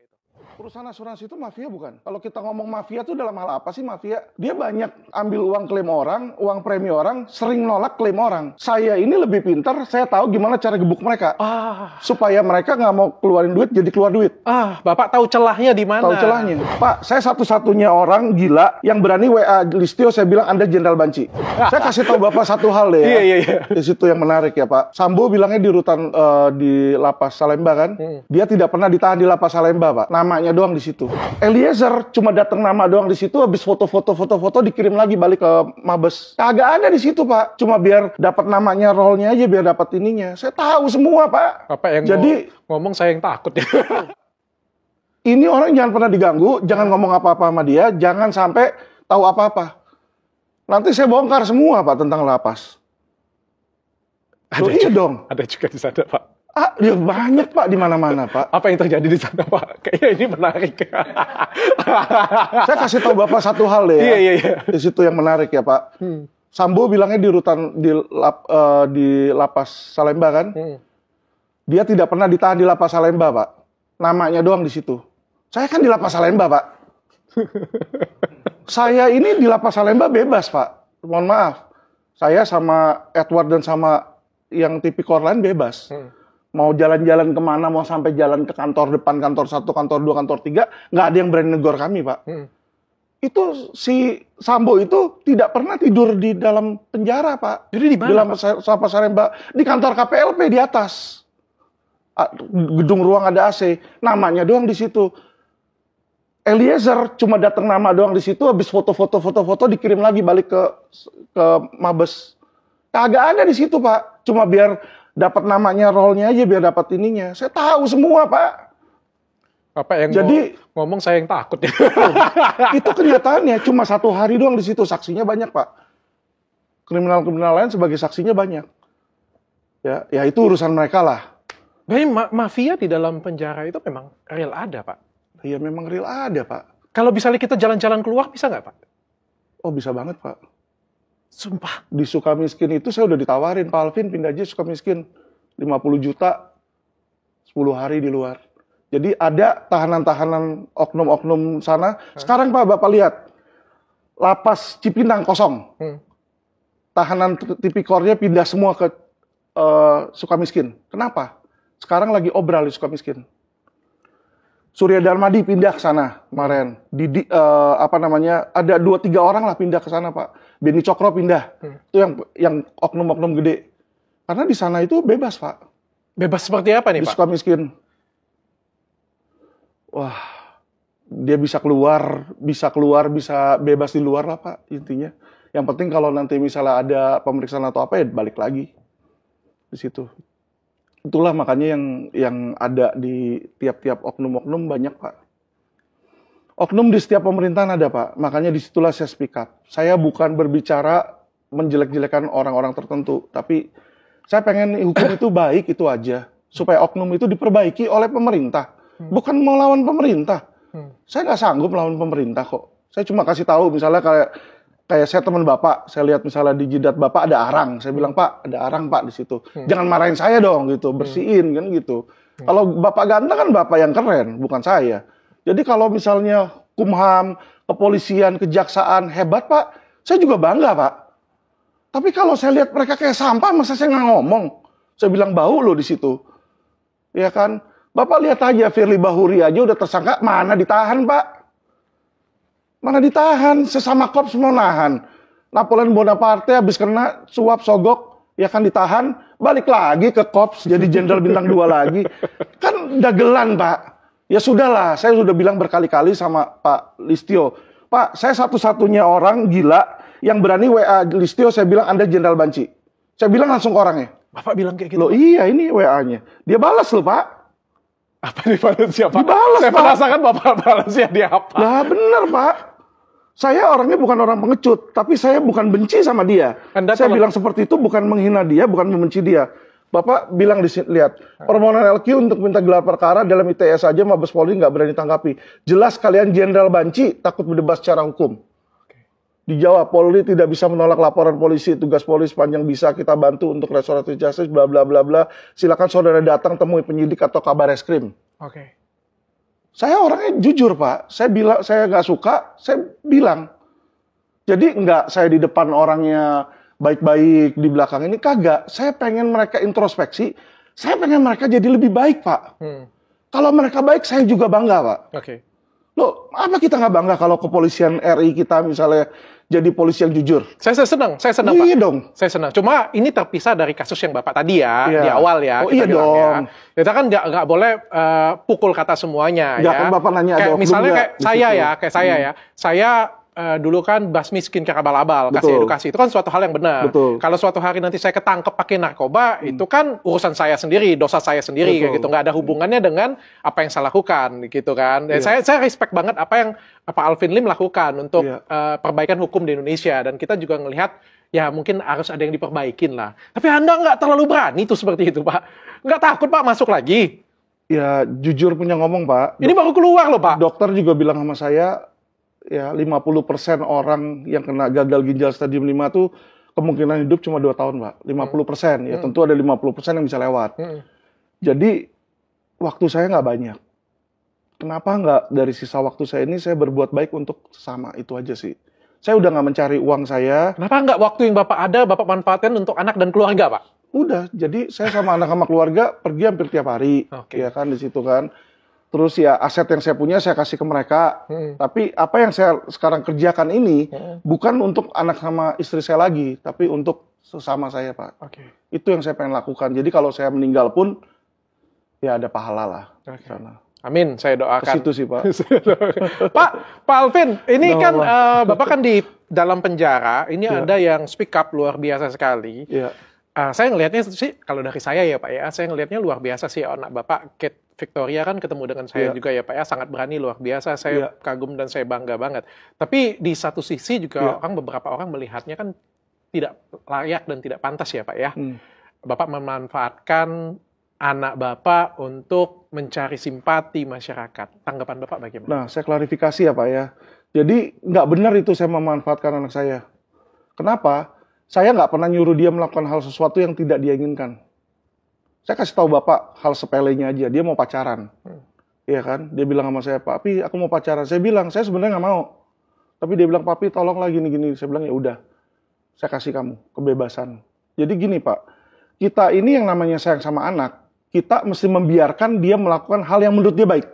itu? Perusahaan asuransi itu mafia bukan? Kalau kita ngomong mafia itu dalam hal apa sih mafia? Dia banyak ambil uang klaim orang, uang premi orang, sering nolak klaim orang. Saya ini lebih pintar, saya tahu gimana cara gebuk mereka. Supaya mereka nggak mau keluarin duit, jadi keluar duit. Bapak tahu celahnya di mana? Tahu celahnya. Pak, saya satu-satunya orang gila yang berani WA Listio, saya bilang Anda Jenderal Banci. Saya kasih tahu Bapak satu hal deh ya. Iya. Di situ yang menarik ya Pak. Sambo bilangnya di rutan di Lapas Salemba kan. Dia tidak pernah ditahan di Lapas Salemba Pak. Namanya doang di situ. Eliezer cuma datang nama doang di situ, habis foto-foto dikirim lagi balik ke Mabes. Kagak ada di situ Pak. Cuma biar dapat namanya, role-nya aja, biar dapat ininya. Saya tahu semua Pak. Bapak yang jadi ngomong saya yang takut ya. Ini orang jangan pernah diganggu, jangan ngomong apa-apa sama dia, jangan sampai tahu apa-apa. Nanti saya bongkar semua Pak tentang lapas. Iya dong. Ada juga di sana Pak. Ya banyak Pak di mana-mana Pak. Apa yang terjadi di sana Pak? Kayaknya ini menarik. Saya kasih tahu Bapak satu hal deh ya. Iya. Di situ yang menarik ya Pak. Sambo bilangnya di rutan di Lapas Salemba kan. Dia tidak pernah ditahan di Lapas Salemba Pak. Namanya doang di situ. Saya kan di Lapas Salemba Pak. Saya ini di Lapas Salemba bebas Pak. Mohon maaf. Saya sama Edward dan sama yang tipikor lain bebas. Mau jalan-jalan kemana, mau sampai jalan ke kantor depan, kantor 1, kantor 2, kantor 3, nggak ada yang berani negor kami, Pak. Itu si Sambo itu tidak pernah tidur di dalam penjara, Pak. Jadi di mana, di dalam Lapas Salemba, di kantor KPLP di atas. Gedung ruang ada AC, namanya doang di situ. Eliezer cuma datang nama doang di situ, habis foto-foto dikirim lagi balik ke Mabes. Kagak ada di situ, Pak. Cuma biar dapat namanya, role-nya aja, biar dapat ininya. Saya tahu semua, Pak. Bapak yang ngomong saya yang takut ya. Itu kenyataannya, cuma 1 hari doang di situ, saksinya banyak, Pak. Kriminal-kriminal lain sebagai saksinya banyak. Ya itu urusan mereka lah. Jadi mafia di dalam penjara itu memang real ada, Pak? Iya, memang real ada, Pak. Kalau misalnya kita jalan-jalan keluar, bisa nggak, Pak? Oh, bisa banget, Pak. Sumpah. Di Sukamiskin itu saya udah ditawarin, Pak Alvin pindah aja Sukamiskin. 50 juta, 10 hari di luar. Jadi ada tahanan-tahanan oknum-oknum sana. Sekarang, Pak, Bapak lihat. Lapas Cipinang kosong. Tahanan tipikornya pindah semua ke Sukamiskin. Kenapa? Sekarang lagi obral di Sukamiskin. Surya Darmadi pindah ke sana kemarin. Ada 2-3 orang lah pindah ke sana, Pak. Beni Cokro pindah. Itu yang oknum-oknum gede. Karena di sana itu bebas, Pak. Bebas seperti apa nih, Pak? Di Sukamiskin. Wah, dia bisa keluar, bisa bebas di luar lah, Pak, intinya. Yang penting kalau nanti misalnya ada pemeriksaan atau apa, ya balik lagi di situ. Itulah makanya yang ada di tiap-tiap oknum-oknum banyak, Pak. Oknum di setiap pemerintahan ada, Pak. Makanya disitulah saya speak up. Saya bukan berbicara menjelek-jelekan orang-orang tertentu, tapi saya pengen hukum itu baik, itu aja. Supaya oknum itu diperbaiki oleh pemerintah. Bukan mau lawan pemerintah. Saya nggak sanggup lawan pemerintah kok. Saya cuma kasih tahu, misalnya kayak saya teman Bapak, saya lihat misalnya di jidat Bapak ada arang. Saya bilang, Pak, ada arang, Pak, di situ. Jangan marahin saya dong, gitu. Bersihin, kan gitu. Kalau Bapak ganteng kan Bapak yang keren, bukan saya. Jadi kalau misalnya Kumham, kepolisian, kejaksaan hebat, Pak, saya juga bangga, Pak. Tapi kalau saya lihat mereka kayak sampah, masa saya nggak ngomong? Saya bilang bau loh di situ. Ya kan? Bapak lihat aja, Firly Bahuri aja udah tersangka, mana ditahan, Pak? Mana ditahan? Sesama korps mau nahan. Napoleon Bonaparte habis kena suap sogok, ya kan ditahan, balik lagi ke korps, jadi jenderal bintang 2 lagi. Kan dagelan, Pak. Ya sudahlah, saya sudah bilang berkali-kali sama Pak Listio. Pak, saya satu-satunya orang gila yang berani WA Listio, saya bilang Anda Jenderal Banci. Saya bilang langsung ke orangnya. Bapak bilang kayak gitu? Loh iya, ini WA-nya. Dia balas loh, Pak. Apa dibalas siapa? Dibalas, saya Pak. penasaran Bapak balasnya dia apa? Lah bener, Pak. Saya orangnya bukan orang pengecut, tapi saya bukan benci sama dia. Saya bilang seperti itu bukan menghina dia, bukan membenci dia. Bapak bilang di sini, lihat, permohonan LQ untuk minta gelar perkara dalam ITE saja Mabes Polri nggak berani tanggapi. Jelas kalian Jenderal Banci takut berdebat secara hukum. Dijawab, Polri tidak bisa menolak laporan polisi, tugas polisi sepanjang bisa kita bantu untuk restoratif justice, bla bla bla bla. Silakan saudara datang temui penyidik atau kabar reskrim. Saya orangnya jujur, Pak. Saya bilang saya nggak suka, saya bilang. Jadi nggak saya di depan orangnya baik-baik, di belakang ini kagak. Saya pengen mereka introspeksi, saya pengen mereka jadi lebih baik, Pak. Kalau mereka baik, saya juga bangga, Pak. Oke. Loh, apa kita nggak bangga kalau kepolisian RI kita misalnya jadi polisi yang jujur? Saya senang Pak. Iya dong. Saya senang. Cuma ini terpisah dari kasus yang Bapak tadi ya, Iya. di awal ya. Oh, kita iya bilang dong. ya. Kita kan nggak boleh pukul kata semuanya Nggak, ya. kan Bapak nanya ada Kayak oknum misalnya nggak kayak di saya situ? ya, kayak saya ya. Saya dulu kan basmi skincare abal-abal, kasih Betul. edukasi. Itu kan suatu hal yang benar. Betul. Kalau suatu hari nanti saya ketangkep pakai narkoba, itu kan urusan saya sendiri, dosa saya sendiri Betul. kayak gitu. Nggak ada hubungannya dengan apa yang saya lakukan gitu kan. Dan Iya. saya respect banget apa yang Pak Alvin Lim lakukan untuk Iya. perbaikan hukum di Indonesia. Dan kita juga ngelihat ya mungkin harus ada yang diperbaikin lah. Tapi Anda nggak terlalu berani tuh seperti itu, Pak. Nggak takut, Pak, masuk lagi? Ya, jujur punya ngomong, Pak. Ini baru keluar loh, Pak. Dokter juga bilang sama saya, ya 50% orang yang kena gagal ginjal stadium 5 tuh kemungkinan hidup cuma 2 tahun, Pak. 50%. Ya tentu ada 50% yang bisa lewat. Jadi, waktu saya nggak banyak. Kenapa nggak dari sisa waktu saya ini saya berbuat baik untuk sesama, itu aja sih. Saya udah nggak mencari uang saya. Kenapa nggak waktu yang Bapak ada, Bapak manfaatkan untuk anak dan keluarga, Pak? Udah, jadi saya sama anak sama keluarga pergi hampir tiap hari. Oke. Ya kan, di situ kan. Terus ya aset yang saya punya saya kasih ke mereka. Tapi apa yang saya sekarang kerjakan ini bukan untuk anak sama istri saya lagi, tapi untuk sesama saya, Pak. Oke. Itu yang saya pengen lakukan. Jadi kalau saya meninggal pun ya ada pahala lah. Oke. Sana. Amin, saya Ke doakan. situ sih, Pak. Pak Alvin, ini Ya kan Allah. Bapak kan di dalam penjara, ini Ya. ada yang speak up luar biasa sekali. Iya. Saya ngelihatnya sih, kalau dari saya ya Pak ya, saya ngelihatnya luar biasa sih anak Bapak, Kate Victoria kan ketemu dengan saya Iya. juga ya Pak ya, sangat berani, luar biasa, saya Iya. kagum dan saya bangga banget. Tapi di satu sisi juga Iya. beberapa orang melihatnya kan tidak layak dan tidak pantas ya Pak ya. Hmm. Bapak memanfaatkan anak Bapak untuk mencari simpati masyarakat. Tanggapan Bapak bagaimana? Nah, saya klarifikasi ya, Pak ya. Jadi nggak benar itu saya memanfaatkan anak saya. Kenapa? Saya nggak pernah nyuruh dia melakukan hal sesuatu yang tidak dia inginkan. Saya kasih tahu Bapak hal sepelenya aja, dia mau pacaran. Iya kan? Dia bilang sama saya, "Papi, aku mau pacaran." Saya bilang, "Saya sebenarnya nggak mau." Tapi dia bilang, "Papi, tolonglah gini-gini." Saya bilang, "Ya udah. Saya kasih kamu kebebasan." Jadi gini, Pak. Kita ini yang namanya sayang sama anak, kita mesti membiarkan dia melakukan hal yang menurut dia baik.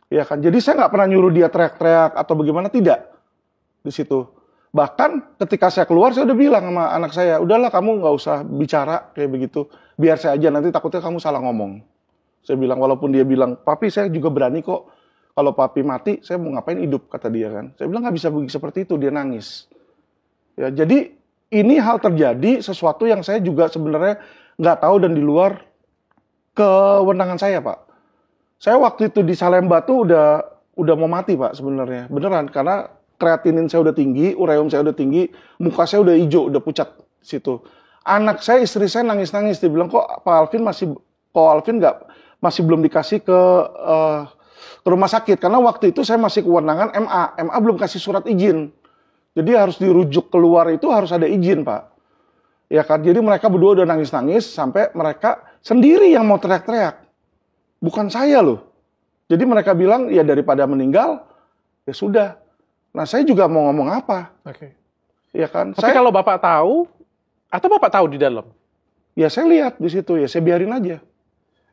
Iya kan? Jadi saya nggak pernah nyuruh dia teriak-teriak atau bagaimana, tidak. Di situ. Bahkan ketika saya keluar, saya udah bilang sama anak saya, "Udahlah, kamu nggak usah bicara kayak begitu. Biar saya aja, nanti takutnya kamu salah ngomong." Saya bilang, walaupun dia bilang, "Papi, saya juga berani kok. Kalau papi mati, saya mau ngapain hidup," kata dia kan. Saya bilang, nggak bisa begitu seperti itu, dia nangis. Ya, jadi ini hal terjadi, sesuatu yang saya juga sebenarnya nggak tahu dan di luar kewenangan saya, Pak. Saya waktu itu di Salemba tuh udah mau mati, Pak, sebenarnya. Beneran, karena kreatinin saya udah tinggi, ureum saya udah tinggi, muka saya udah hijau, udah pucat di situ. Anak saya, istri saya nangis-nangis, dia bilang, kok Alvin masih belum dikasih ke rumah sakit, karena waktu itu saya masih kewenangan MA belum kasih surat izin. Jadi harus dirujuk keluar itu harus ada izin, Pak. Ya kan, jadi mereka berdua udah nangis-nangis sampai mereka sendiri yang mau teriak-teriak. Bukan saya loh. Jadi mereka bilang, ya daripada meninggal, ya sudah. Nah, saya juga mau ngomong apa? Oke. Ya kan? Tapi kalau Bapak tahu, atau Bapak tahu di dalam, Ya saya lihat di situ, ya saya biarin aja.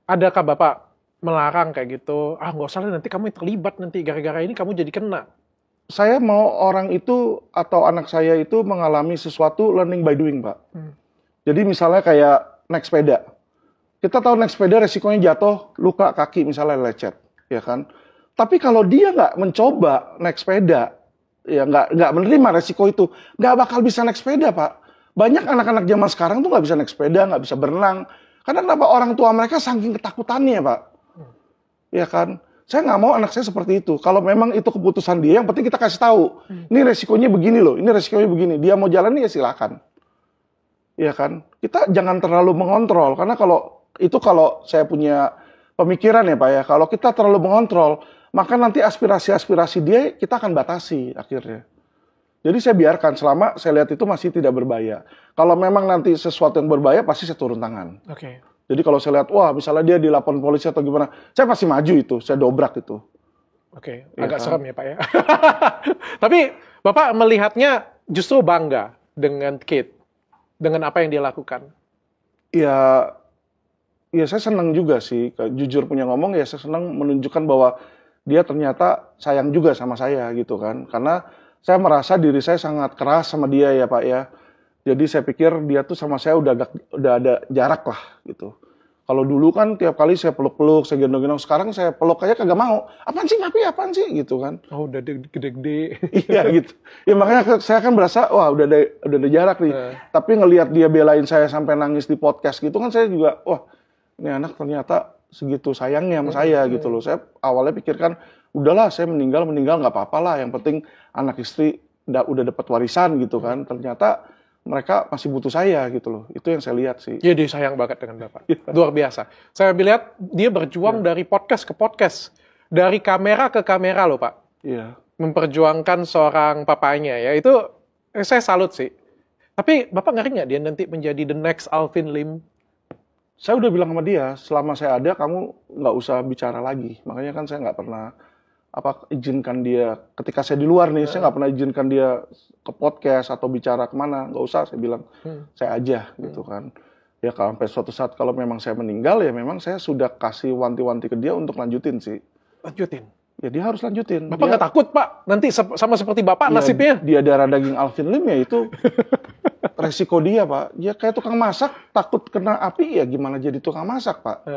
adakah Bapak melarang kayak gitu? Ah, nggak usah lah, nanti kamu terlibat nanti gara-gara ini kamu jadi kena. Saya mau orang itu atau anak saya itu mengalami sesuatu learning by doing, Pak. Jadi misalnya kayak naik sepeda. Kita tahu naik sepeda resikonya jatuh, luka kaki misalnya lecet, ya kan? Tapi kalau dia nggak mencoba naik sepeda, ya nggak menerima resiko itu, nggak bakal bisa naik sepeda, Pak. Banyak anak-anak zaman sekarang tuh nggak bisa naik sepeda, nggak bisa berenang. Karena kenapa? Orang tua mereka saking ketakutannya, Pak. Ya kan? Saya nggak mau anak saya seperti itu. Kalau memang itu keputusan dia, yang penting kita kasih tahu. Ini resikonya begini loh, ini resikonya begini. Dia mau jalan ya silakan. Ya kan? Kita jangan terlalu mengontrol. Karena kalau saya punya pemikiran ya Pak ya, kalau kita terlalu mengontrol, maka nanti aspirasi-aspirasi dia kita akan batasi akhirnya. Jadi saya biarkan selama saya lihat itu masih tidak berbahaya. Kalau memang nanti sesuatu yang berbahaya, pasti saya turun tangan. Oke. Jadi kalau saya lihat, wah misalnya dia dilapor polisi atau gimana, saya pasti maju itu, saya dobrak itu. Oke, Iya agak kan? serem ya Pak ya. Tapi Bapak melihatnya justru bangga dengan Kate, dengan apa yang dia lakukan. Ya, ya saya senang juga sih, jujur punya ngomong ya saya senang menunjukkan bahwa dia ternyata sayang juga sama saya gitu kan. Karena saya merasa diri saya sangat keras sama dia ya Pak ya. Jadi saya pikir dia tuh sama saya udah ada jarak lah gitu. Kalau dulu kan tiap kali saya peluk-peluk, saya gendong-gendong, sekarang saya peluk aja kagak mau. Apaan sih papi, apaan sih gitu kan. Oh, udah gede-gede. Iya gitu. Ya makanya saya kan berasa wah udah ada jarak nih. Tapi ngelihat dia belain saya sampai nangis di podcast gitu kan saya juga wah ini anak ternyata segitu sayangnya sama saya gitu loh. Saya awalnya pikirkan udahlah saya meninggal nggak apa-apa lah. Yang penting anak istri udah dapat warisan gitu kan. Ternyata mereka masih butuh saya gitu loh. Itu yang saya lihat sih. Iya, dia sayang banget dengan Bapak. Luar biasa. Saya lihat dia berjuang dari podcast ke podcast. Dari kamera ke kamera loh Pak. Iya. Memperjuangkan seorang papanya ya. Itu saya salut sih. Tapi Bapak ngeri nggak dia nanti menjadi the next Alvin Lim? Saya udah bilang sama dia, selama saya ada kamu nggak usah bicara lagi. Makanya kan saya nggak pernah izinkan dia ketika saya di luar nih, saya nggak pernah izinkan dia ke podcast atau bicara kemana, nggak usah. Saya bilang saya aja gitu kan. Ya kalau sampai suatu saat kalau memang saya meninggal ya memang saya sudah kasih wanti-wanti ke dia untuk lanjutin sih. Lanjutin. Ya dia harus lanjutin. Bapak nggak takut Pak? Nanti sama seperti Bapak Ya, nasibnya? dia darah daging Alvin Lim ya itu resiko dia Pak. Ya kayak tukang masak takut kena api ya gimana jadi tukang masak Pak.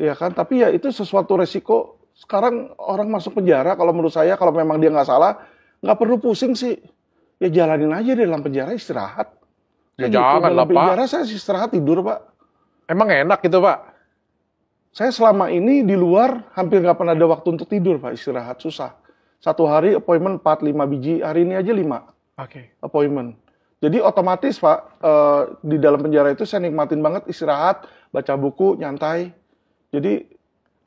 Ya kan, tapi ya itu sesuatu resiko. Sekarang orang masuk penjara, kalau menurut saya, kalau memang dia nggak salah, nggak perlu pusing sih. Ya jalanin aja di dalam penjara, istirahat. Ya Kayak jangan lah, dalam penjara Pak. saya istirahat tidur, Pak. Emang enak gitu Pak? Saya selama ini di luar hampir nggak pernah ada waktu untuk tidur, Pak. Istirahat, susah. Satu hari appointment 4-5 biji, hari ini aja 5 Oke. appointment. Jadi otomatis, Pak, di dalam penjara itu saya nikmatin banget istirahat, baca buku, nyantai. Jadi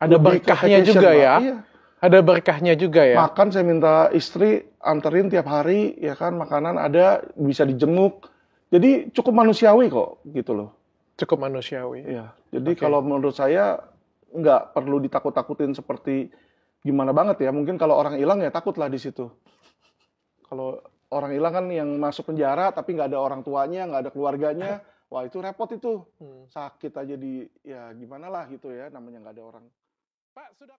Ada lebih ke berkahnya vacation, juga Pak. ya? Iya. Ada berkahnya juga ya? Makan saya minta istri anterin tiap hari, ya kan, makanan ada, bisa dijemuk. Jadi cukup manusiawi kok, gitu loh. Cukup manusiawi. Iya. Jadi Oke. kalau menurut saya nggak perlu ditakut-takutin seperti gimana banget ya. Mungkin kalau orang hilang ya takutlah di situ. Kalau orang hilang kan yang masuk penjara tapi nggak ada orang tuanya, nggak ada keluarganya, wah itu repot itu. Sakit aja ya gimana lah gitu ya, namanya nggak ada orang. Pak, sudah